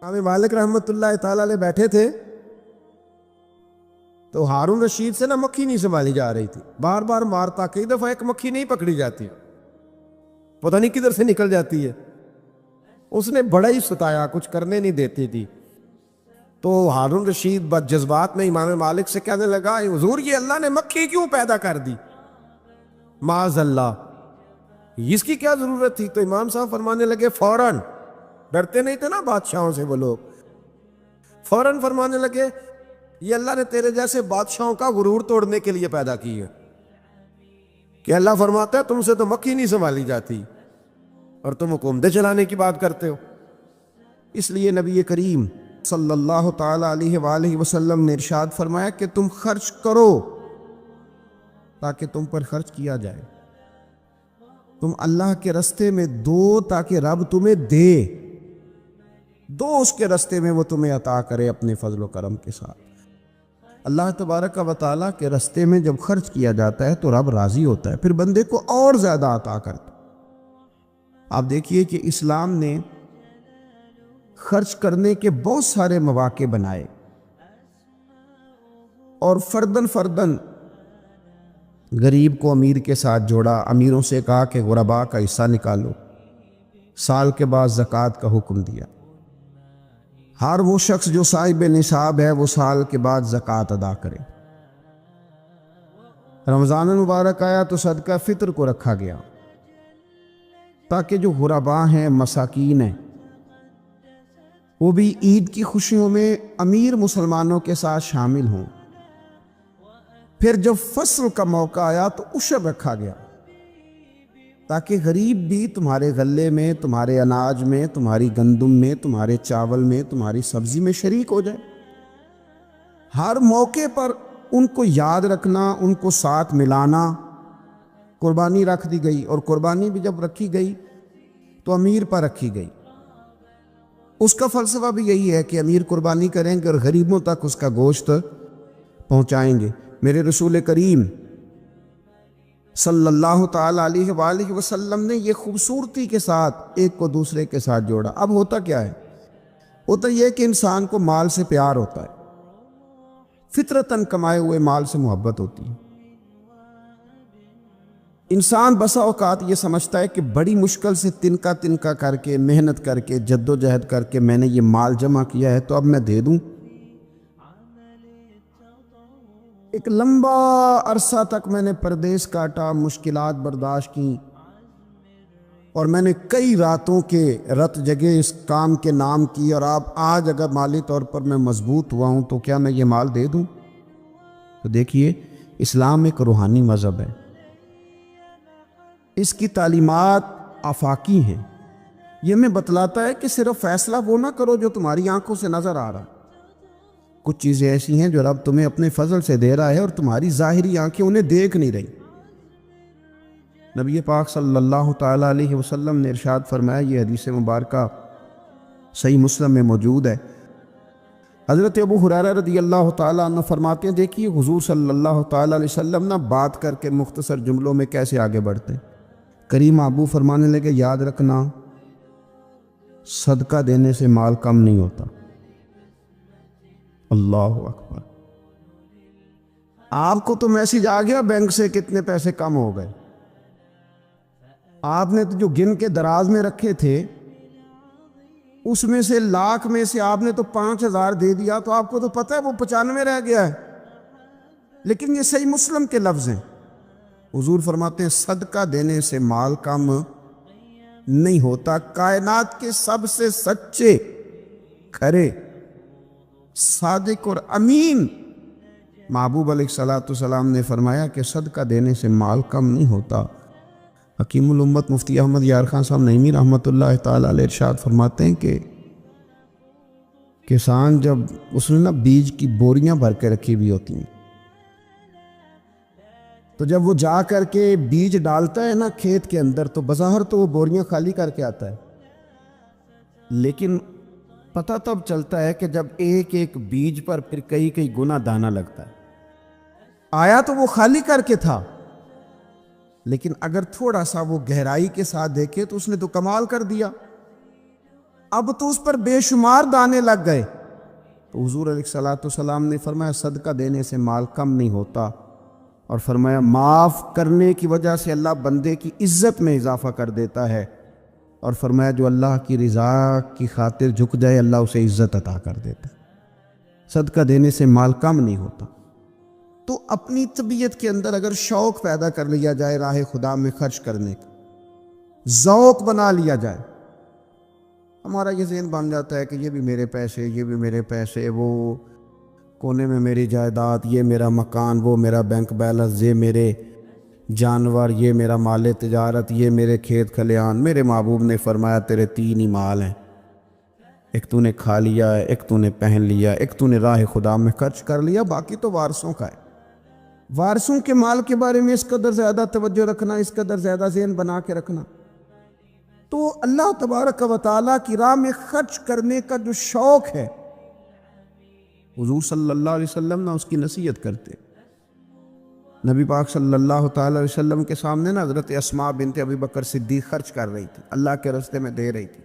امام مالک رحمۃ اللہ تعالیٰ علیہ بیٹھے تھے تو ہارون رشید سے نا مکھی نہیں سنبھالی جا رہی تھی، بار بار مارتا، کئی دفعہ ایک مکھی نہیں پکڑی جاتی، پتہ نہیں کدھر سے نکل جاتی ہے۔ اس نے بڑا ہی ستایا، کچھ کرنے نہیں دیتی تھی۔ تو ہارون رشید بد جذبات میں امام مالک سے کہنے لگا، حضور یہ اللہ نے مکھی کیوں پیدا کر دی؟ معاذ اللہ، اس کی کیا ضرورت تھی؟ تو امام صاحب فرمانے لگے فوراً، ڈرتے نہیں تھے نا بادشاہوں سے وہ لوگ، فوراً فرمانے لگے یہ اللہ نے تیرے جیسے بادشاہوں کا غرور توڑنے کے لیے پیدا کی ہے، کہ اللہ فرماتا ہے تم سے تو مکھی نہیں سنبھالی جاتی اور تم حکومتیں چلانے کی بات کرتے ہو۔ اس لیے نبی کریم صلی اللہ تعالی علیہ وآلہ وسلم نے ارشاد فرمایا کہ تم خرچ کرو تاکہ تم پر خرچ کیا جائے، تم اللہ کے رستے میں دو تاکہ رب تمہیں دے، دو اس کے رستے میں وہ تمہیں عطا کرے اپنے فضل و کرم کے ساتھ۔ اللہ تبارک و تعالیٰ کے رستے میں جب خرچ کیا جاتا ہے تو رب راضی ہوتا ہے، پھر بندے کو اور زیادہ عطا کرتا ہے۔ آپ دیکھیے کہ اسلام نے خرچ کرنے کے بہت سارے مواقع بنائے اور فردن فردن غریب کو امیر کے ساتھ جوڑا، امیروں سے کہا کہ غرباء کا حصہ نکالو، سال کے بعد زکوٰۃ کا حکم دیا، ہر وہ شخص جو صاحب نصاب ہے وہ سال کے بعد زکوٰۃ ادا کرے۔ رمضان المبارک آیا تو صدقہ فطر کو رکھا گیا تاکہ جو غرباء ہیں، مساکین ہیں، وہ بھی عید کی خوشیوں میں امیر مسلمانوں کے ساتھ شامل ہوں۔ پھر جب فصل کا موقع آیا تو عشر رکھا گیا تاکہ غریب بھی تمہارے غلے میں، تمہارے اناج میں، تمہاری گندم میں، تمہارے چاول میں، تمہاری سبزی میں شریک ہو جائے۔ ہر موقع پر ان کو یاد رکھنا، ان کو ساتھ ملانا۔ قربانی رکھ دی گئی، اور قربانی بھی جب رکھی گئی تو امیر پر رکھی گئی۔ اس کا فلسفہ بھی یہی ہے کہ امیر قربانی کریں گے اور غریبوں تک اس کا گوشت پہنچائیں گے۔ میرے رسول کریم صلی اللہ تعالی علیہ وآلہ وسلم نے یہ خوبصورتی کے ساتھ ایک کو دوسرے کے ساتھ جوڑا۔ اب ہوتا کیا ہے؟ ہوتا یہ کہ انسان کو مال سے پیار ہوتا ہے، فطرتاً کمائے ہوئے مال سے محبت ہوتی ہے۔ انسان بسا اوقات یہ سمجھتا ہے کہ بڑی مشکل سے تنکا تنکا کر کے، محنت کر کے، جد و جہد کر کے میں نے یہ مال جمع کیا ہے تو اب میں دے دوں۔ ایک لمبا عرصہ تک میں نے پردیس کاٹا، مشکلات برداشت کی، اور میں نے کئی راتوں کے رت جگے اس کام کے نام کی، اور آج اگر مالی طور پر میں مضبوط ہوا ہوں تو کیا میں یہ مال دے دوں؟ تو دیکھیے، اسلام ایک روحانی مذہب ہے، اس کی تعلیمات آفاقی ہیں۔ یہ ہمیں بتلاتا ہے کہ صرف فیصلہ وہ نہ کرو جو تمہاری آنکھوں سے نظر آ رہا ہے، کچھ چیزیں ایسی ہیں جو رب تمہیں اپنے فضل سے دے رہا ہے اور تمہاری ظاہری آنکھیں انہیں دیکھ نہیں رہی۔ نبی پاک صلی اللہ تعالیٰ علیہ وسلم نے ارشاد فرمایا، یہ حدیث مبارکہ صحیح مسلم میں موجود ہے۔ حضرت ابو ہریرہ رضی اللہ تعالیٰ عنہ فرماتے ہیں، دیکھیے حضور صلی اللہ تعالیٰ علیہ وسلم نہ بات کر کے مختصر جملوں میں کیسے آگے بڑھتے۔ کریم ابو فرمانے لگے، یاد رکھنا صدقہ دینے سے مال کم نہیں ہوتا۔ اللہ اکبر! آپ کو تو میسج آ گیا بینک سے کتنے پیسے کم ہو گئے، آپ نے تو جو گن کے دراز میں رکھے تھے اس میں سے لاکھ میں سے آپ نے تو 5,000 دے دیا، تو آپ کو تو پتہ ہے وہ 95 رہ گیا ہے۔ لیکن یہ صحیح مسلم کے لفظ ہیں، حضور فرماتے ہیں صدقہ دینے سے مال کم نہیں ہوتا۔ کائنات کے سب سے سچے، کھرے، صادق اور امین محبوب علیہ الصلوۃ والسلام نے فرمایا کہ صدقہ دینے سے مال کم نہیں ہوتا۔ حکیم الامت مفتی احمد یار خان صاحب نعیمی رحمۃ اللہ تعالیٰ علیہ ارشاد فرماتے ہیں کہ کسان جب اس نے نا بیج کی بوریاں بھر کے رکھی ہوئی ہوتی ہیں، تو جب وہ جا کر کے بیج ڈالتا ہے نا کھیت کے اندر، تو بظاہر تو وہ بوریاں خالی کر کے آتا ہے، لیکن پتہ تب چلتا ہے کہ جب ایک ایک بیج پر پھر کئی کئی گنا دانہ لگتا ہے۔ آیا تو وہ خالی کر کے تھا، لیکن اگر تھوڑا سا وہ گہرائی کے ساتھ دیکھے تو اس نے تو کمال کر دیا۔ اب تو اس پر بے شمار دانے لگ گئے۔ تو حضور علیہ الصلوۃ والسلام نے فرمایا صدقہ دینے سے مال کم نہیں ہوتا، اور فرمایا معاف کرنے کی وجہ سے اللہ بندے کی عزت میں اضافہ کر دیتا ہے، اور فرمایا جو اللہ کی رضا کی خاطر جھک جائے اللہ اسے عزت عطا کر دیتا ہے۔ صدقہ دینے سے مال کم نہیں ہوتا۔ تو اپنی طبیعت کے اندر اگر شوق پیدا کر لیا جائے راہ خدا میں خرچ کرنے کا، ذوق بنا لیا جائے، ہمارا یہ ذہن بن جاتا ہے کہ یہ بھی میرے پیسے، یہ بھی میرے پیسے، وہ کونے میں میری جائیداد، یہ میرا مکان، وہ میرا بینک بیلنس، یہ میرے جانور، یہ میرا مال تجارت، یہ میرے کھیت کھلیان۔ میرے محبوب نے فرمایا تیرے تین ہی مال ہیں، ایک تو نے کھا لیا ہے، ایک تو نے پہن لیا، ایک تو نے راہ خدا میں خرچ کر لیا، باقی تو وارثوں کا ہے۔ وارثوں کے مال کے بارے میں اس قدر زیادہ توجہ رکھنا، اس قدر زیادہ ذہن بنا کے رکھنا، تو اللہ تبارک و تعالیٰ کی راہ میں خرچ کرنے کا جو شوق ہے، حضور صلی اللہ علیہ وسلم نہ اس کی نصیحت کرتے۔ نبی پاک صلی اللہ تعالیٰ علیہ وسلم کے سامنے نا حضرت اسماء بنت ابی بکر صدیق خرچ کر رہی تھی، اللہ کے راستے میں دے رہی تھی،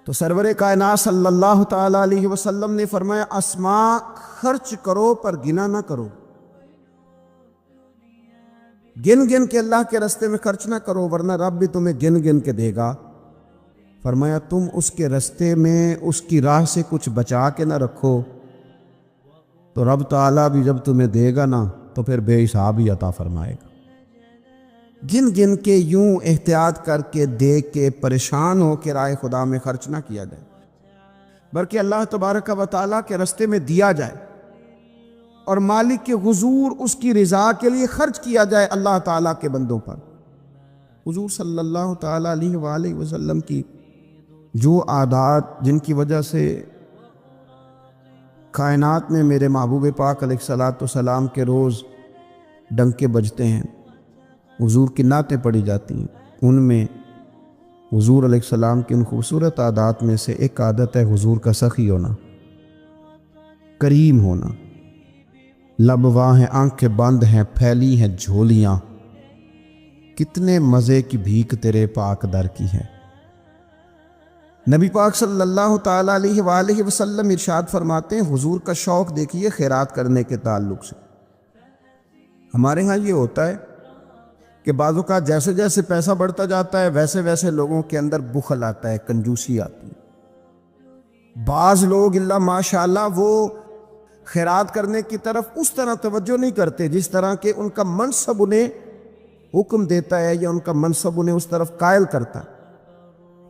تو سرور کائنات صلی اللہ تعالیٰ علیہ وسلم نے فرمایا اسماء خرچ کرو پر گنا نہ کرو، گن گن کے اللہ کے راستے میں خرچ نہ کرو ورنہ رب بھی تمہیں گن گن کے دے گا۔ فرمایا تم اس کے راستے میں اس کی راہ سے کچھ بچا کے نہ رکھو تو رب تعالیٰ بھی جب تمہیں دے گا نا تو پھر بے حساب ہی عطا فرمائے گا۔ گن گن کے یوں احتیاط کر کے دیکھ کے پریشان ہو کے راہ خدا میں خرچ نہ کیا جائے، بلکہ اللہ تبارک و تعالیٰ کے راستے میں دیا جائے اور مالک کے حضور اس کی رضا کے لیے خرچ کیا جائے اللہ تعالیٰ کے بندوں پر۔ حضور صلی اللہ تعالیٰ علیہ وآلہ وسلم کی جو عادات جن کی وجہ سے کائنات میں میرے محبوب پاک علیہ الصلوۃ والسلام کے روز ڈنکے بجتے ہیں، حضور کی نعتیں پڑھی جاتی ہیں، ان میں حضور علیہ السلام کی ان خوبصورت عادات میں سے ایک عادت ہے حضور کا سخی ہونا، کریم ہونا۔ لب واں ہیں، آنکھیں بند ہیں، پھیلی ہیں جھولیاں، کتنے مزے کی بھیک تیرے پاک در کی ہے۔ نبی پاک صلی اللہ تعالیٰ علیہ وآلہ وسلم ارشاد فرماتے ہیں، حضور کا شوق دیکھیے خیرات کرنے کے تعلق سے۔ ہمارے ہاں یہ ہوتا ہے کہ بعض اوقات جیسے جیسے پیسہ بڑھتا جاتا ہے ویسے ویسے لوگوں کے اندر بخل آتا ہے، کنجوسی آتی ہے۔ بعض لوگ اللہ ماشاءاللہ وہ خیرات کرنے کی طرف اس طرح توجہ نہیں کرتے جس طرح کہ ان کا منصب انہیں حکم دیتا ہے یا ان کا منصب انہیں اس طرف قائل کرتا ہے۔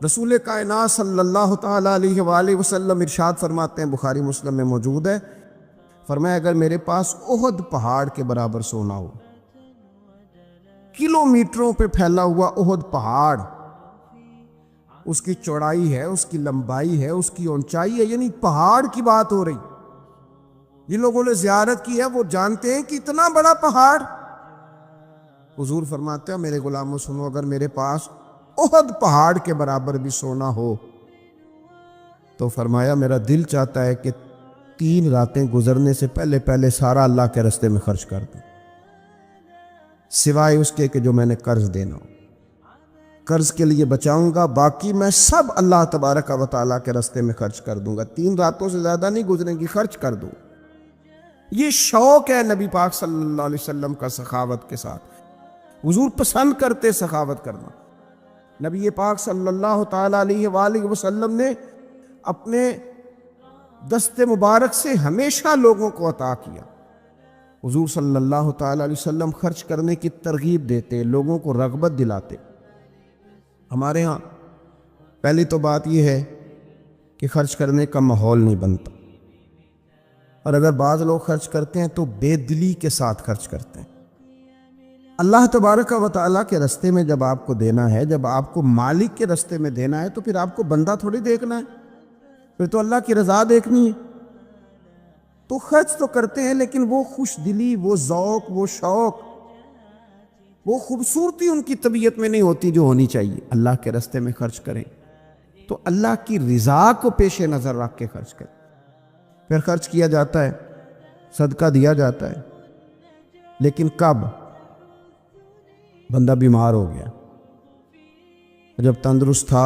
رسول کائنات صلی اللہ تعالیٰ علیہ وآلہ وسلم ارشاد فرماتے ہیں، بخاری مسلم میں موجود ہے، فرمایا اگر میرے پاس احد پہاڑ کے برابر سونا ہو، کلومیٹروں پہ پھیلا ہوا احد پہاڑ، اس کی چوڑائی ہے، اس کی لمبائی ہے، اس کی اونچائی ہے، یعنی پہاڑ کی بات ہو رہی، جن لوگوں نے زیارت کی ہے وہ جانتے ہیں کہ اتنا بڑا پہاڑ۔ حضور فرماتے ہیں میرے غلاموں سنو، اگر میرے پاس احد پہاڑ کے برابر بھی سونا ہو تو فرمایا میرا دل چاہتا ہے کہ 3 راتیں گزرنے سے پہلے پہلے سارا اللہ کے راستے میں خرچ کر دوں، سوائے اس کے کہ جو میں نے قرض دینا ہو، قرض کے لیے بچاؤں گا، باقی میں سب اللہ تبارک و تعالیٰ کے راستے میں خرچ کر دوں گا، 3 راتوں سے زیادہ نہیں گزریں گی، خرچ کر دوں۔ یہ شوق ہے نبی پاک صلی اللہ علیہ وسلم کا سخاوت کے ساتھ، حضور پسند کرتے سخاوت کرنا۔ نبی پاک صلی اللہ تعالیٰ علیہ وآلہ وسلم نے اپنے دست مبارک سے ہمیشہ لوگوں کو عطا کیا۔ حضور صلی اللہ تعالیٰ علیہ وسلم خرچ کرنے کی ترغیب دیتے، لوگوں کو رغبت دلاتے۔ ہمارے ہاں پہلی تو بات یہ ہے کہ خرچ کرنے کا ماحول نہیں بنتا، اور اگر بعض لوگ خرچ کرتے ہیں تو بے دلی کے ساتھ خرچ کرتے ہیں۔ اللہ تبارک و تعالیٰ کے راستے میں جب آپ کو دینا ہے، جب آپ کو مالک کے راستے میں دینا ہے تو پھر آپ کو بندہ تھوڑی دیکھنا ہے، پھر تو اللہ کی رضا دیکھنی ہے۔ تو خرچ تو کرتے ہیں لیکن وہ خوش دلی، وہ ذوق، وہ شوق، وہ خوبصورتی ان کی طبیعت میں نہیں ہوتی جو ہونی چاہیے۔ اللہ کے راستے میں خرچ کریں تو اللہ کی رضا کو پیش نظر رکھ کے خرچ کریں۔ پھر خرچ کیا جاتا ہے، صدقہ دیا جاتا ہے، لیکن کب؟ بندہ بیمار ہو گیا، جب تندرست تھا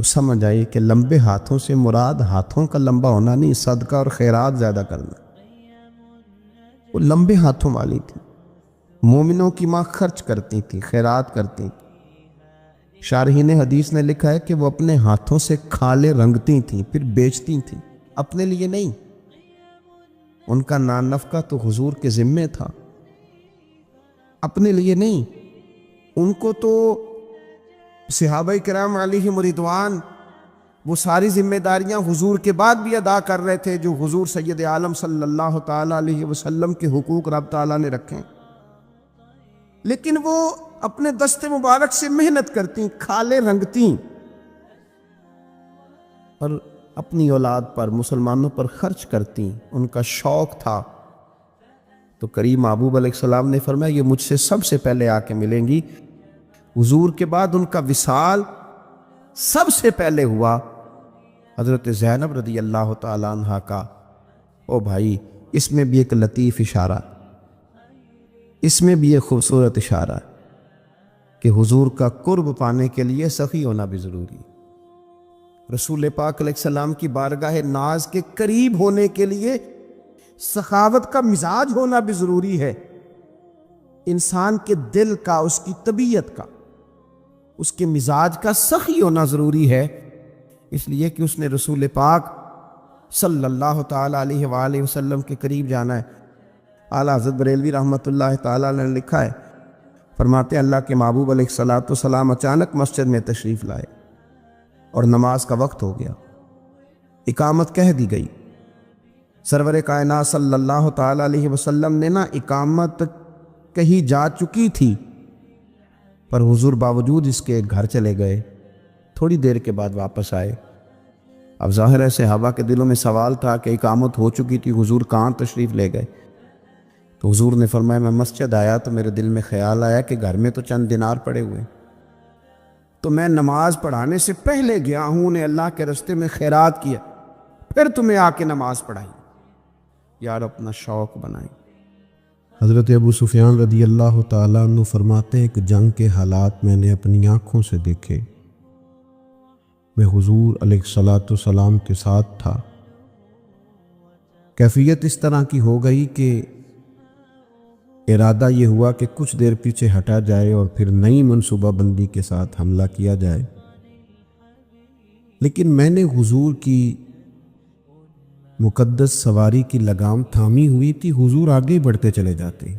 تو سمجھ آئی کہ لمبے ہاتھوں سے مراد ہاتھوں کا لمبا ہونا نہیں، صدقہ اور خیرات زیادہ کرنا۔ وہ لمبے ہاتھوں والی تھی، مومنوں کی ماں خرچ کرتی تھی، خیرات کرتی تھی۔ شارحین حدیث نے لکھا ہے کہ وہ اپنے ہاتھوں سے کھالیں رنگتی تھیں پھر بیچتی تھیں، اپنے لیے نہیں۔ ان کا نان نفقہ تو حضور کے ذمے تھا، اپنے لیے نہیں۔ ان کو تو صحابہ کرام علیہم رضوان وہ ساری ذمہ داریاں حضور کے بعد بھی ادا کر رہے تھے جو حضور سید عالم صلی اللہ تعالیٰ علیہ وسلم کے حقوق رب تعالیٰ نے رکھے، لیکن وہ اپنے دست مبارک سے محنت کرتی، کھالیں رنگتی اور اپنی اولاد پر، مسلمانوں پر خرچ کرتی۔ ان کا شوق تھا۔ تو کریم محبوب علیہ السلام نے فرمایا یہ مجھ سے سب سے پہلے آ کے ملیں گی۔ حضور کے بعد ان کا وصال سب سے پہلے ہوا حضرت زینب رضی اللہ تعالیٰ عنہ کا۔ او بھائی، اس میں بھی ایک لطیف اشارہ، اس میں بھی ایک خوبصورت اشارہ کہ حضور کا قرب پانے کے لیے سخی ہونا بھی ضروری ہے۔ رسول پاک علیہ السلام کی بارگاہ ناز کے قریب ہونے کے لیے سخاوت کا مزاج ہونا بھی ضروری ہے۔ انسان کے دل کا، اس کی طبیعت کا، اس کے مزاج کا سخی ہونا ضروری ہے، اس لیے کہ اس نے رسول پاک صلی اللہ تعالیٰ علیہ وآلہ وسلم کے قریب جانا ہے۔ اعلیٰ حضرت بریلوی رحمۃ اللہ تعالیٰ نے لکھا ہے، فرماتے ہیں اللہ کے محبوب علیہ الصلوۃ والسلام اچانک مسجد میں تشریف لائے اور نماز کا وقت ہو گیا، اقامت کہہ دی گئی۔ سرور کائنات صلی اللہ تعالیٰ علیہ وسلم نے اقامت کہیں جا چکی تھی، پر حضور باوجود اس کے گھر چلے گئے، تھوڑی دیر کے بعد واپس آئے۔ اب ظاہر ہے صحابہ کے دلوں میں سوال تھا کہ اقامت ہو چکی تھی، حضور کہاں تشریف لے گئے؟ تو حضور نے فرمایا میں مسجد آیا تو میرے دل میں خیال آیا کہ گھر میں تو چند دینار پڑے ہوئے، تو میں نماز پڑھانے سے پہلے گیا ہوں، انہیں اللہ کے راستے میں خیرات کیا، پھر تمہیں آ کے نماز پڑھائی۔ یار اپنا شوق بنائیں۔ حضرت ابو سفیان رضی اللہ تعالیٰ عنہ فرماتے ہیں کہ جنگ کے حالات میں نے اپنی آنکھوں سے دیکھے، میں حضور علیہ الصلوۃ والسلام کے ساتھ تھا۔ کیفیت اس طرح کی ہو گئی کہ ارادہ یہ ہوا کہ کچھ دیر پیچھے ہٹا جائے اور پھر نئی منصوبہ بندی کے ساتھ حملہ کیا جائے، لیکن میں نے حضور کی مقدس سواری کی لگام تھامی ہوئی تھی، حضور آگے بڑھتے چلے جاتے،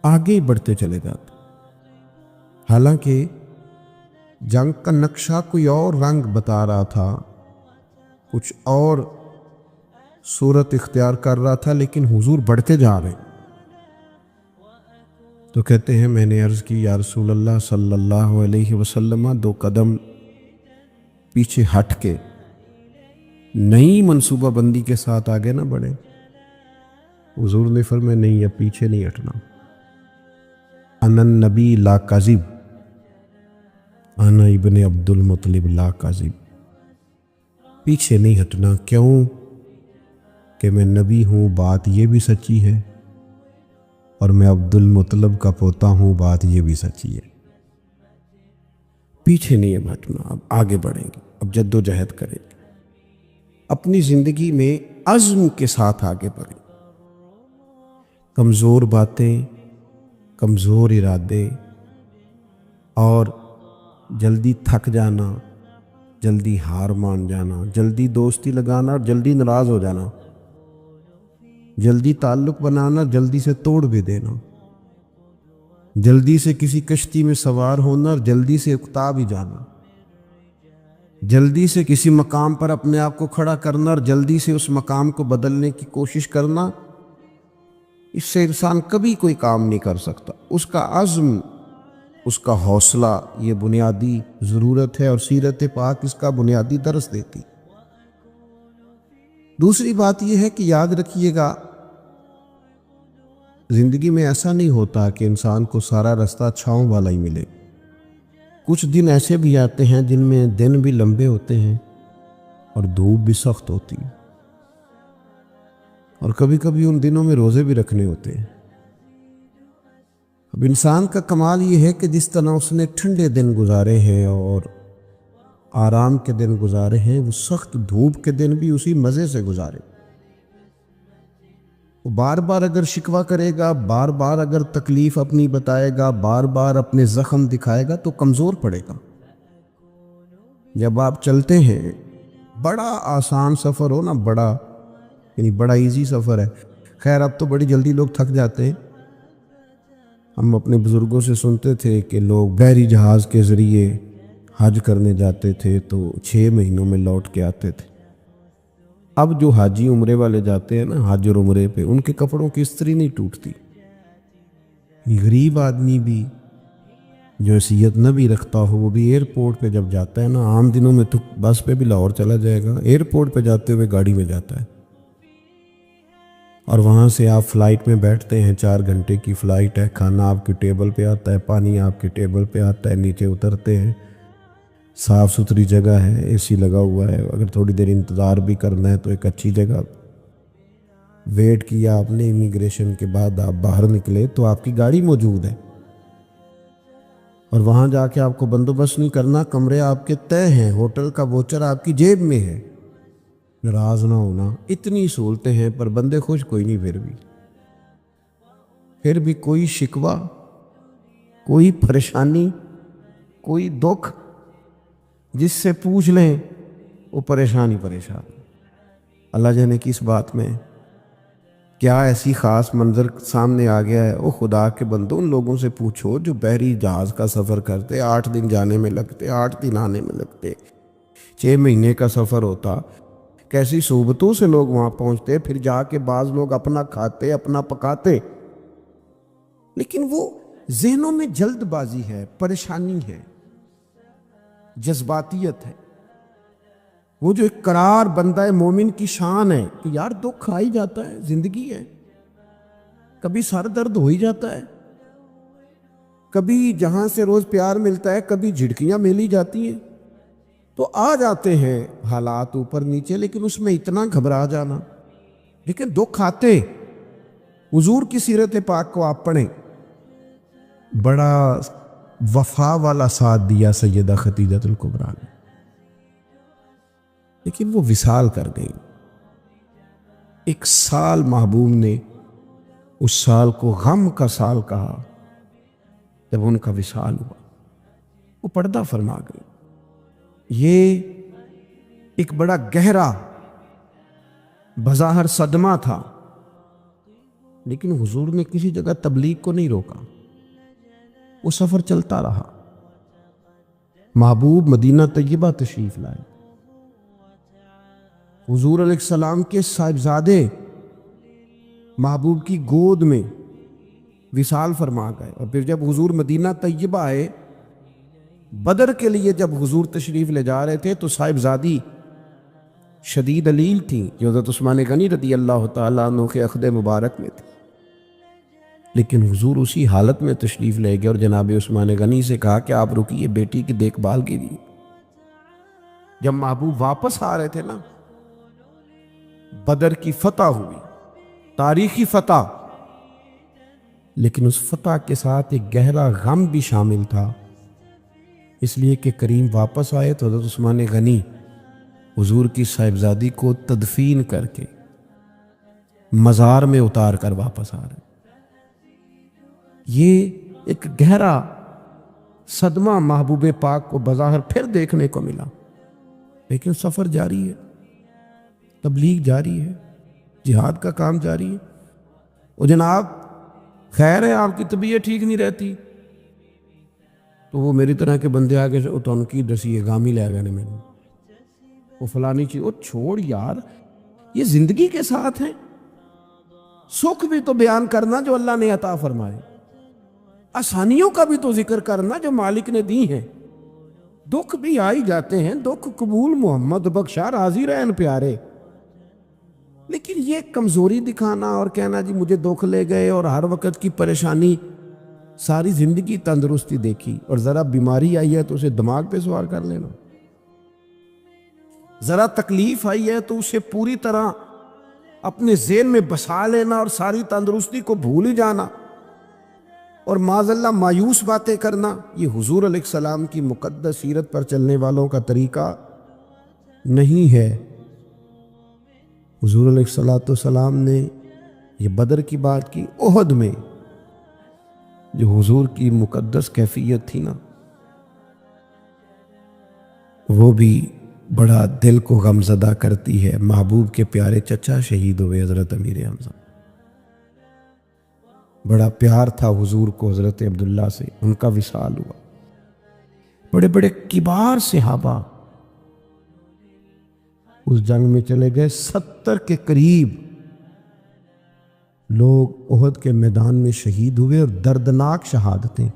آگے بڑھتے چلے جاتے، حالانکہ جنگ کا نقشہ کوئی اور رنگ بتا رہا تھا، کچھ اور صورت اختیار کر رہا تھا، لیکن حضور بڑھتے جا رہے۔ تو کہتے ہیں میں نے عرض کی یا رسول اللہ صلی اللہ علیہ وسلم 2 قدم پیچھے ہٹ کے نئی منصوبہ بندی کے ساتھ آگے نہ بڑھے۔ حضور نے فرمایا نہیں، اب پیچھے نہیں ہٹنا، انا النبی لا کاذب، انا ابن عبد المطلب لا کاذب، پیچھے نہیں ہٹنا۔ کیوں؟ کہ میں نبی ہوں، بات یہ بھی سچی ہے، اور میں عبد المطلب کا پوتا ہوں، بات یہ بھی سچی ہے۔ پیچھے نہیں اب ہٹنا، اب آگے بڑھیں گے، اب جد و جہد کریں گے، اپنی زندگی میں عزم کے ساتھ آگے بڑھیں۔ کمزور باتیں، کمزور ارادے اور جلدی تھک جانا، جلدی ہار مان جانا، جلدی دوستی لگانا اور جلدی ناراض ہو جانا، جلدی تعلق بنانا، جلدی سے توڑ بھی دینا، جلدی سے کسی کشتی میں سوار ہونا اور جلدی سے اکتا بھی جانا، جلدی سے کسی مقام پر اپنے آپ کو کھڑا کرنا اور جلدی سے اس مقام کو بدلنے کی کوشش کرنا، اس سے انسان کبھی کوئی کام نہیں کر سکتا۔ اس کا عزم، اس کا حوصلہ یہ بنیادی ضرورت ہے، اور سیرت پاک اس کا بنیادی درس دیتی۔ دوسری بات یہ ہے کہ یاد رکھیے گا، زندگی میں ایسا نہیں ہوتا کہ انسان کو سارا راستہ چھاؤں والا ہی ملے۔ کچھ دن ایسے بھی آتے ہیں جن میں دن بھی لمبے ہوتے ہیں اور دھوپ بھی سخت ہوتی ہے، اور کبھی کبھی ان دنوں میں روزے بھی رکھنے ہوتے ہیں۔ اب انسان کا کمال یہ ہے کہ جس طرح اس نے ٹھنڈے دن گزارے ہیں اور آرام کے دن گزارے ہیں، وہ سخت دھوپ کے دن بھی اسی مزے سے گزارے۔ وہ بار بار اگر شکوہ کرے گا، بار بار اگر تکلیف اپنی بتائے گا، بار بار اپنے زخم دکھائے گا تو کمزور پڑے گا۔ جب آپ چلتے ہیں، بڑا آسان سفر ہو نا، بڑا ایزی سفر ہے۔ خیر اب تو بڑی جلدی لوگ تھک جاتے ہیں۔ ہم اپنے بزرگوں سے سنتے تھے کہ لوگ بحری جہاز کے ذریعے حج کرنے جاتے تھے تو 6 مہینوں میں لوٹ کے آتے تھے۔ اب جو حاجی عمرے والے جاتے ہیں نا، حج اور عمرے پہ، ان کے کپڑوں کی استری نہیں ٹوٹتی۔ غریب آدمی بھی جو حیثیت نہ بھی رکھتا ہو، وہ بھی ایئرپورٹ پہ جب جاتا ہے نا، عام دنوں میں تو بس پہ بھی لاہور چلا جائے گا، ایئرپورٹ پہ جاتے ہوئے گاڑی میں جاتا ہے، اور وہاں سے آپ فلائٹ میں بیٹھتے ہیں، 4 گھنٹے کی فلائٹ ہے، کھانا آپ کے ٹیبل پہ آتا ہے، پانی آپ کے ٹیبل پہ آتا ہے، نیچے اترتے ہیں، صاف ستھری جگہ ہے، اے سی لگا ہوا ہے، اگر تھوڑی دیر انتظار بھی کرنا ہے تو ایک اچھی جگہ، ویٹ کیا آپ نے، امیگریشن کے بعد آپ باہر نکلے تو آپ کی گاڑی موجود ہے، اور وہاں جا کے آپ کو بندوبست نہیں کرنا، کمرے آپ کے طے ہیں، ہوٹل کا ووچر آپ کی جیب میں ہے، ناراض نہ ہونا، اتنی سہولتیں ہیں، پر بندے خوش کوئی نہیں، پھر بھی کوئی شکوہ، کوئی پریشانی، کوئی دکھ جس سے پوچھ لیں وہ پریشان ہی پریشان۔ اللہ جانے کی اس بات میں کیا ایسی خاص منظر سامنے آ گیا ہے۔ او خدا کے بندو، ان لوگوں سے پوچھو جو بحری جہاز کا سفر کرتے، 8 دن جانے میں لگتے، 8 دن آنے میں لگتے، 6 مہینے کا سفر ہوتا، کیسی صحبتوں سے لوگ وہاں پہنچتے، پھر جا کے بعض لوگ اپنا کھاتے، اپنا پکاتے، لیکن وہ ذہنوں میں جلد بازی ہے، پریشانی ہے، جذباتیت ہے۔ وہ جو ایک قرار بندہ مومن کی شان ہے کہ یار دکھ آ ہی جاتا ہے، زندگی ہے، کبھی سر درد ہو ہی جاتا ہے، کبھی جہاں سے روز پیار ملتا ہے کبھی جھڑکیاں مل ہی جاتی ہیں، تو آ جاتے ہیں حالات اوپر نیچے، لیکن اس میں اتنا گھبرا جانا، لیکن دکھ آتے، حضور کی سیرت پاک کو آپ پڑھیں، بڑا وفا والا ساتھ دیا سیدہ خدیجہ الکبریٰ نے، لیکن وہ وصال کر گئی۔ 1 سال محبوب نے اس سال کو غم کا سال کہا جب ان کا وصال ہوا، وہ پردہ فرما گئی۔ یہ ایک بڑا گہرا بظاہر صدمہ تھا، لیکن حضور نے کسی جگہ تبلیغ کو نہیں روکا، وہ سفر چلتا رہا۔ محبوب مدینہ طیبہ تشریف لائے، حضور علیہ السلام کے صاحبزادے محبوب کی گود میں وصال فرما گئے، اور پھر جب حضور مدینہ طیبہ آئے، بدر کے لیے جب حضور تشریف لے جا رہے تھے تو صاحبزادی شدید علیل تھیں، جو حضرت عثمان غنی رضی اللہ تعالیٰ عنہ کے عقد مبارک میں تھی، لیکن حضور اسی حالت میں تشریف لے گئے اور جناب عثمان غنی سے کہا کہ آپ رکیے، بیٹی کی دیکھ بھال کیجیے۔ جب محبوب واپس آ رہے تھے نا، بدر کی فتح ہوئی، تاریخی فتح، لیکن اس فتح کے ساتھ ایک گہرا غم بھی شامل تھا، اس لیے کہ کریم واپس آئے تو حضرت عثمان غنی حضور کی صاحبزادی کو تدفین کر کے مزار میں اتار کر واپس آ رہے۔ یہ ایک گہرا صدمہ محبوب پاک کو بظاہر پھر دیکھنے کو ملا، لیکن سفر جاری ہے، تبلیغ جاری ہے، جہاد کا کام جاری ہے۔ وہ جناب خیر ہے آپ کی طبیعت ٹھیک نہیں رہتی تو وہ میری طرح کے بندے آگے سے تو ان کی دسی گامی لے گئے میں نے، وہ فلانی چیز، وہ چھوڑ یار، یہ زندگی کے ساتھ ہیں، سکھ بھی تو بیان کرنا جو اللہ نے عطا فرمائے، آسانیوں کا بھی تو ذکر کرنا جو مالک نے دی ہیں، دکھ بھی آ ہی جاتے ہیں، دکھ قبول محمد بخشا راضی رہن پیارے، لیکن یہ کمزوری دکھانا اور کہنا جی مجھے دکھ لے گئے اور ہر وقت کی پریشانی، ساری زندگی تندرستی دیکھی اور ذرا بیماری آئی ہے تو اسے دماغ پہ سوار کر لینا، ذرا تکلیف آئی ہے تو اسے پوری طرح اپنے ذہن میں بسا لینا اور ساری تندرستی کو بھول ہی جانا، اور معاذ اللہ مایوس باتیں کرنا، یہ حضور علیہ السلام کی مقدس سیرت پر چلنے والوں کا طریقہ نہیں ہے۔ حضور علیہ السلام نے یہ بدر کی بات کی، احد میں جو حضور کی مقدس کیفیت تھی نا، وہ بھی بڑا دل کو غمزدہ کرتی ہے۔ محبوب کے پیارے چچا شہید ہوئے حضرت امیر حمزہ، بڑا پیار تھا حضور کو حضرت عبداللہ سے، ان کا وصال ہوا۔ بڑے بڑے کبار صحابہ اس جنگ میں چلے گئے، 70 کے قریب لوگ احد کے میدان میں شہید ہوئے، اور دردناک شہادتیں۔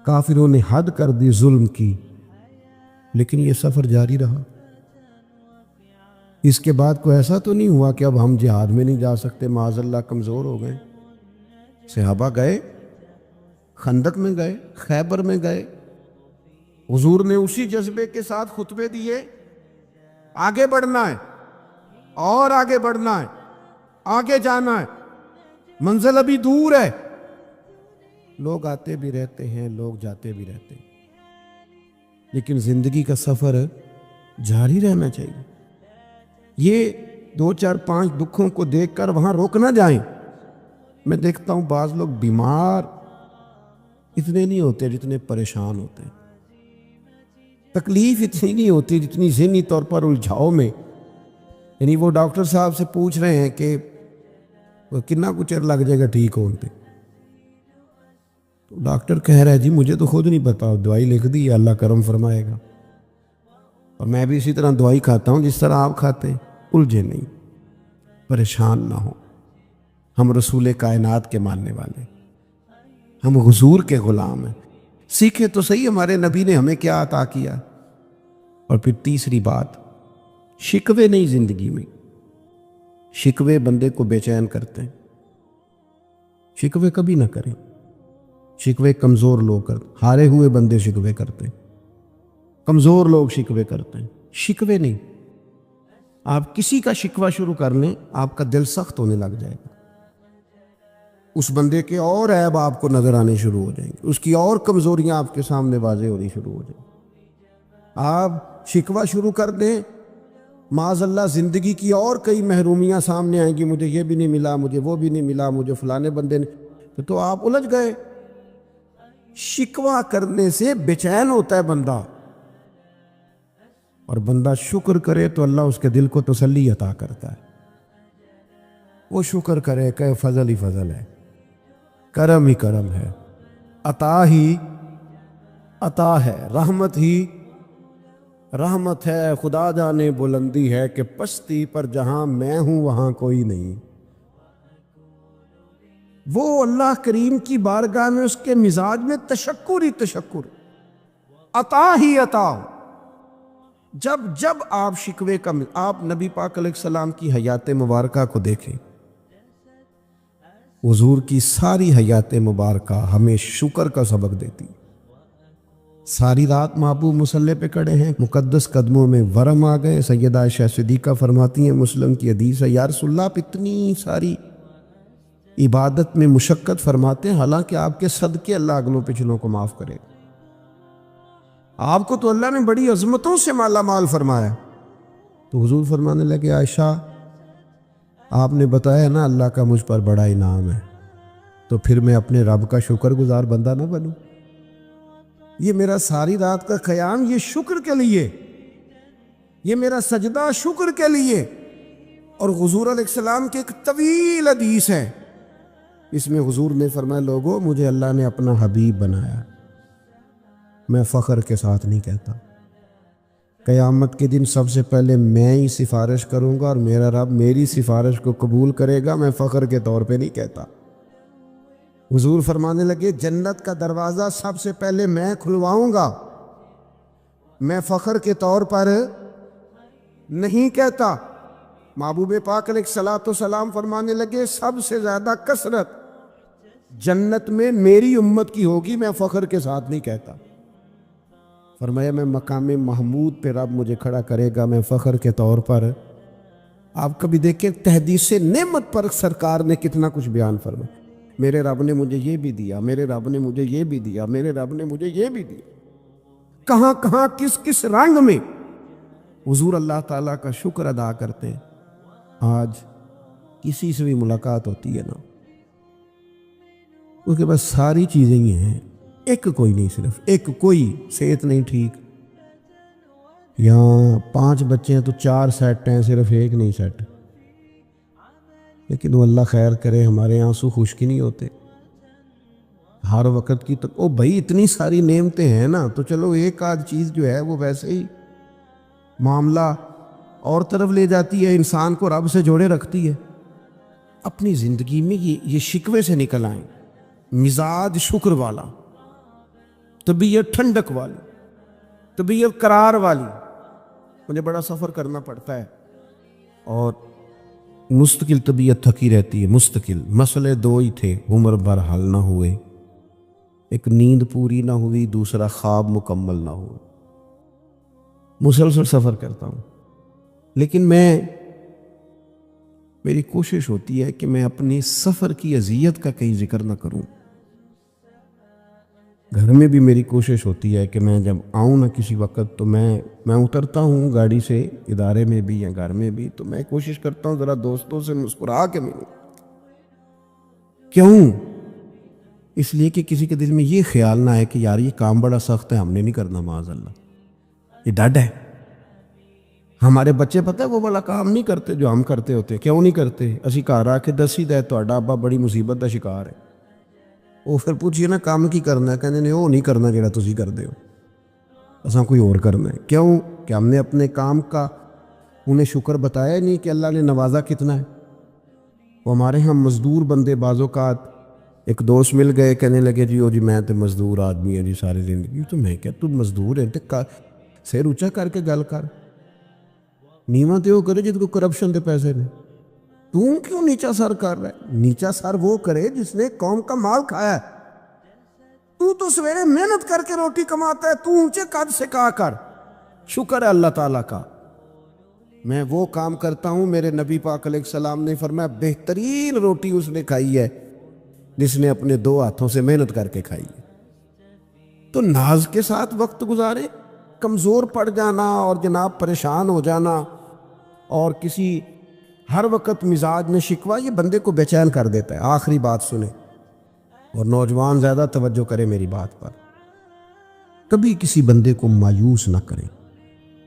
کافروں نے حد کر دی ظلم کی، لیکن یہ سفر جاری رہا۔ اس کے بعد کوئی ایسا تو نہیں ہوا کہ اب ہم جہاد میں نہیں جا سکتے، معاذ اللہ کمزور ہو گئے۔ صحابہ گئے، خندق میں گئے، خیبر میں گئے، حضور نے اسی جذبے کے ساتھ خطبے دیے، آگے بڑھنا ہے اور آگے بڑھنا ہے، آگے جانا ہے، منزل ابھی دور ہے۔ لوگ آتے بھی رہتے ہیں، لوگ جاتے بھی رہتے ہیں، لیکن زندگی کا سفر جاری رہنا چاہیے۔ یہ 2 4 5 دکھوں کو دیکھ کر وہاں روک نہ جائیں۔ میں دیکھتا ہوں بعض لوگ بیمار اتنے نہیں ہوتے جتنے پریشان ہوتے ہیں، تکلیف اتنی نہیں ہوتی جتنی ذہنی طور پر الجھاؤ میں، یعنی وہ ڈاکٹر صاحب سے پوچھ رہے ہیں کہ کتنا کچھ لگ جائے گا ٹھیک ہون پہ، تو ڈاکٹر کہہ رہا ہے جی مجھے تو خود نہیں پتا، دوائی لکھ دی ہے، اللہ کرم فرمائے گا، اور میں بھی اسی طرح دوائی کھاتا ہوں جس طرح آپ کھاتے ہیں۔ الجھے نہیں، پریشان نہ ہو، ہم رسول کائنات کے ماننے والے، ہم حضور کے غلام ہیں، سیکھے تو صحیح ہمارے نبی نے ہمیں کیا عطا کیا۔ اور پھر تیسری بات، شکوے نہیں زندگی میں، شکوے بندے کو بے چین کرتے ہیں، شکوے کبھی نہ کریں، شکوے کمزور لوگ کرتے، ہارے ہوئے بندے شکوے کرتے ہیں، کمزور لوگ شکوے کرتے ہیں، شکوے نہیں۔ آپ کسی کا شکوہ شروع کر لیں، آپ کا دل سخت ہونے لگ جائے گا، اس بندے کے اور عیب آپ کو نظر آنے شروع ہو جائیں گے، اس کی اور کمزوریاں آپ کے سامنے واضح ہونی شروع ہو جائیں گی۔ آپ شکوہ شروع کر دیں، معاذ اللہ زندگی کی اور کئی محرومیاں سامنے آئیں گی، مجھے یہ بھی نہیں ملا، مجھے وہ بھی نہیں ملا، مجھے فلانے بندے نے، تو آپ الجھ گئے۔ شکوہ کرنے سے بے چین ہوتا ہے بندہ، اور بندہ شکر کرے تو اللہ اس کے دل کو تسلی عطا کرتا ہے۔ وہ شکر کرے کہ فضل ہی فضل ہے، کرم ہی کرم ہے، عطا ہی عطا ہے، رحمت ہی رحمت ہے، خدا جانے بلندی ہے کہ پستی پر جہاں میں ہوں وہاں کوئی نہیں۔ وہ اللہ کریم کی بارگاہ میں اس کے مزاج میں تشکر ہی تشکر، عطا ہی عطا۔ جب جب آپ شکوے کا، آپ نبی پاک علیہ السلام کی حیات مبارکہ کو دیکھیں، حضور کی ساری حیات مبارکہ ہمیں شکر کا سبق دیتی۔ ساری رات محبوب مصلی پہ کھڑے ہیں، مقدس قدموں میں ورم آ گئے۔ سیدہ عائشہ صدیقہ فرماتی ہیں، مسلم کی حدیث ہے، یا رسول اللہ آپ اتنی ساری عبادت میں مشقت فرماتے ہیں، حالانکہ آپ کے صدقے اللہ اگلوں پچھلوں کو معاف کرے، آپ کو تو اللہ نے بڑی عظمتوں سے مالا مال فرمایا۔ تو حضور فرمانے لگے، عائشہ آپ نے بتایا نا اللہ کا مجھ پر بڑا انعام ہے، تو پھر میں اپنے رب کا شکر گزار بندہ نہ بنوں؟ یہ میرا ساری رات کا قیام یہ شکر کے لیے، یہ میرا سجدہ شکر کے لیے۔ اور حضور علیہ السلام کی ایک طویل حدیث ہے، اس میں حضور نے فرمایا، لوگوں مجھے اللہ نے اپنا حبیب بنایا، میں فخر کے ساتھ نہیں کہتا، قیامت کے دن سب سے پہلے میں ہی سفارش کروں گا اور میرا رب میری سفارش کو قبول کرے گا، میں فخر کے طور پہ نہیں کہتا۔ حضور فرمانے لگے، جنت کا دروازہ سب سے پہلے میں کھلواؤں گا، میں فخر کے طور پر نہیں کہتا۔ محبوب پاک علیہ الصلوۃ والسلام فرمانے لگے، سب سے زیادہ کثرت جنت میں میری امت کی ہوگی، میں فخر کے ساتھ نہیں کہتا۔ فرمایا میں مقام محمود پہ رب مجھے کھڑا کرے گا، میں فخر کے طور پر۔ آپ کبھی دیکھیں تحدیث نعمت پر سرکار نے کتنا کچھ بیان فرمایا، میرے رب نے مجھے یہ بھی دیا، میرے رب نے مجھے یہ بھی دیا، میرے رب نے مجھے یہ بھی دیا، کہاں کہاں کس کس رنگ میں حضور اللہ تعالیٰ کا شکر ادا کرتے ہیں۔ آج کسی سے بھی ملاقات ہوتی ہے نا، اس کے پاس ساری چیزیں ہی ہیں، ایک کوئی نہیں، صرف ایک کوئی صحت نہیں ٹھیک، یہاں 5 بچے ہیں تو 4 سیٹ ہیں، صرف ایک نہیں سیٹ، لیکن وہ اللہ خیر کرے، ہمارے آنسو خشک نہیں ہوتے ہر وقت کی۔ او بھائی اتنی ساری نعمتیں ہیں نا، تو چلو ایک آدھ چیز جو ہے وہ ویسے ہی معاملہ اور طرف لے جاتی ہے، انسان کو رب سے جوڑے رکھتی ہے۔ اپنی زندگی میں یہ شکوے سے نکل آئیں، مزاج شکر والا، طبیعت ٹھنڈک والی، طبیعت قرار والی۔ مجھے بڑا سفر کرنا پڑتا ہے اور مستقل طبیعت تھکی رہتی ہے، مستقل۔ مسئلے 2 ہی تھے، عمر بھر حل نہ ہوئے، ایک نیند پوری نہ ہوئی، دوسرا خواب مکمل نہ ہوا۔ مسلسل سفر کرتا ہوں، لیکن میری کوشش ہوتی ہے کہ میں اپنی سفر کی اذیت کا کہیں ذکر نہ کروں۔ گھر میں بھی میری کوشش ہوتی ہے کہ میں جب آؤں نہ کسی وقت، تو میں اترتا ہوں گاڑی سے، ادارے میں بھی یا گھر میں بھی، تو میں کوشش کرتا ہوں ذرا دوستوں سے مسکرا کے ملوں۔ کیوں؟ اس لیے کہ کسی کے دل میں یہ خیال نہ ہے کہ یار یہ کام بڑا سخت ہے، ہم نے نہیں کرنا، معاذ اللہ، یہ ڈڈ ہے۔ ہمارے بچے پتہ ہے وہ والا کام نہیں کرتے جو ہم کرتے ہوتے۔ کیوں نہیں کرتے؟ اسی گھر آ کے دسی دے تہاڈا ابا بڑی مصیبت دا شکار ہے، وہ پھر پوچھئے نا کام کی کرنا ہے، کہنے نے وہ نہیں کرنا جڑا تسی کردے ہو، اساں کوئی اور کرنا ہے۔ کیوں؟ کہ ہم نے اپنے کام کا انہیں شکر بتایا نہیں کہ اللہ نے نوازا کتنا ہے۔ وہ ہمارے ہم مزدور بندے، بعض اوقات ایک دوست مل گئے، کہنے لگے جی میں تو مزدور آدمی ہے جی ساری زندگی۔ تو میں کہا تو مزدور ہے تو سر اونچا کر کے گل کر، نیواں تے وہ کرے جس کو کرپشن دے پیسے نے، تو کیوں نیچا سر کر رہا ہے؟ نیچا سر وہ کرے جس نے قوم کا مال کھایا ہے۔ تو سویرے محنت کر کے روٹی کماتا ہے، تو اونچے قد سے کہا کر شکر ہے اللہ تعالیٰ کا میں وہ کام کرتا ہوں۔ میرے نبی پاک علیہ السلام نے فرمایا بہترین روٹی اس نے کھائی ہے جس نے اپنے 2 ہاتھوں سے محنت کر کے کھائی ہے۔ تو ناز کے ساتھ وقت گزارے، کمزور پڑ جانا اور جناب پریشان ہو جانا اور کسی ہر وقت مزاج میں شکوہ، یہ بندے کو بے چین کر دیتا ہے۔ آخری بات سنیں، اور نوجوان زیادہ توجہ کرے میری بات پر، کبھی کسی بندے کو مایوس نہ کریں،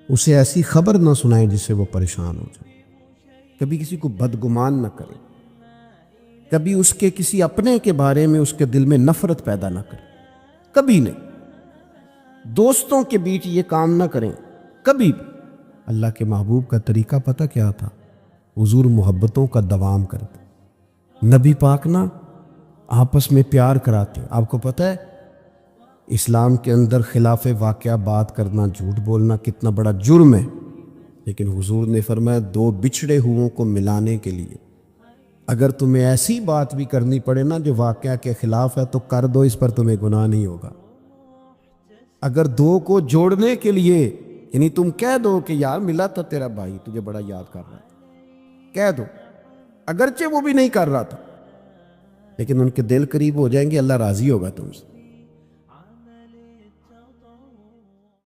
اسے ایسی خبر نہ سنائیں جس سے وہ پریشان ہو جائے، کبھی کسی کو بدگمان نہ کریں، کبھی اس کے کسی اپنے کے بارے میں اس کے دل میں نفرت پیدا نہ کریں، کبھی نہیں۔ دوستوں کے بیچ یہ کام نہ کریں کبھی بھی۔ اللہ کے محبوب کا طریقہ پتہ کیا تھا؟ حضور محبتوں کا دوام کرتے، نبی پاک نا آپس میں پیار کراتے۔ آپ کو پتہ ہے اسلام کے اندر خلاف واقعہ بات کرنا، جھوٹ بولنا کتنا بڑا جرم ہے، لیکن حضور نے فرمایا 2 بچھڑے ہوئوں کو ملانے کے لیے اگر تمہیں ایسی بات بھی کرنی پڑے نا جو واقعہ کے خلاف ہے تو کر دو، اس پر تمہیں گناہ نہیں ہوگا۔ اگر 2 کو جوڑنے کے لیے، یعنی تم کہہ دو کہ یار ملا تھا تیرا بھائی، تجھے بڑا یاد کر رہا ہے، کہہ دو، اگرچہ وہ بھی نہیں کر رہا تھا، لیکن ان کے دل قریب ہو جائیں گے، اللہ راضی ہوگا تم سے۔